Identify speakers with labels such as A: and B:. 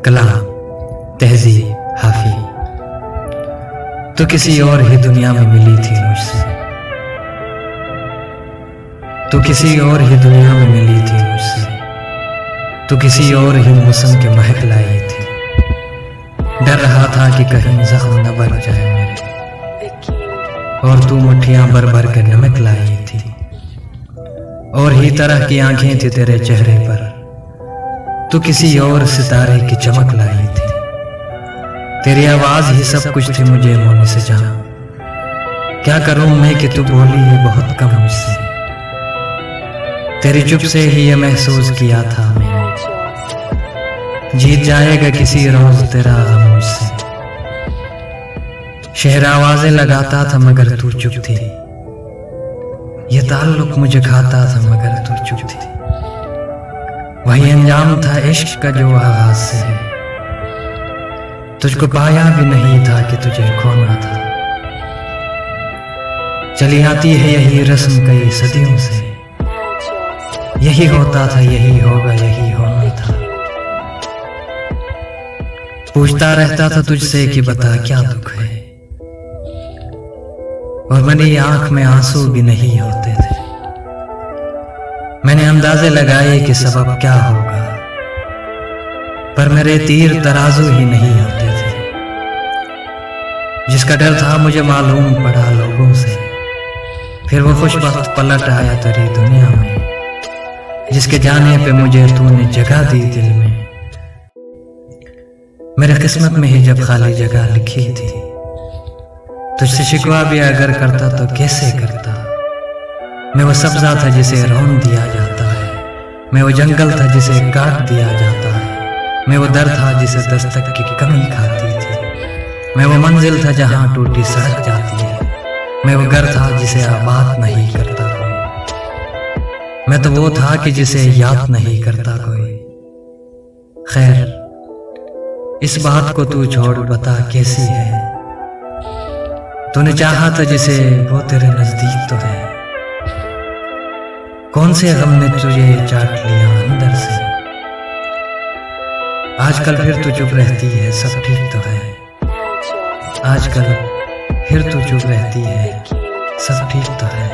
A: कलाम, तहजीब, हाफी। तो किसी और ही दुनिया में मिली थी मुझसे, तो किसी और ही दुनिया में मिली थी मुझसे, तो किसी और ही मौसम के महक लाई थी। डर रहा था कि कहीं जख्म न भर जाए मेरे, और तू मुट्ठियां भर भर के नमक लाई थी। और ही तरह की आंखें थी तेरे चेहरे पर, तू किसी और सितारे की चमक लाई थी। तेरी आवाज ही सब कुछ थी मुझे होने से जहां। क्या करूं मैं कि तू बोली है बहुत कम मुझसे। तेरी चुप से ही ये महसूस किया था मैंने, जीत जाएगा किसी रोज तेरा गम मुझसे। शहर आवाजें लगाता था मगर तू चुप थी, ये ताल्लुक मुझे खाता था मगर तू चुप थी। वही अंजाम था इश्क का जो आगाज से है, तुझको पाया भी नहीं था कि तुझे खोना था। चली आती है यही रस्म कई सदियों से, यही होता था यही होगा यही होना था। पूछता रहता था तुझसे कि बता क्या दुख है, और मेरी आंख में आंसू भी नहीं होते थे। मैंने अंदाजे लगाए कि सबब क्या होगा, पर मेरे तीर तराजू ही नहीं होते थे। जिसका डर था मुझे मालूम पड़ा लोगों से, फिर वो खुशबख्त पलट आया तेरी दुनिया में। जिसके जाने पे मुझे तूने जगह दी दिल में, मेरे किस्मत में ही जब खाली जगह लिखी थी। तुझसे शिकवा भी अगर करता तो कैसे करता। मैं वो सब्जा था जिसे रौन दिया जाता है, मैं वो जंगल था जिसे काट दिया जाता है, मैं वो दर था जिसे दस्तक की कमी खाती थी, मैं वो मंजिल था जहां टूटी सड़क जाती है, मैं वो घर था जिसे आबाद नहीं करता कोई, मैं तो वो था कि जिसे याद नहीं करता कोई। खैर इस बात को तू छोड़, बता कैसी है। तूने चाहा था जिसे वो तेरे नजदीक तो है, कौन से गम ने तुझे चाट लिया अंदर से। आजकल फिर तू चुप रहती है सब ठीक तो है, आजकल फिर तू चुप रहती है सब ठीक तो है।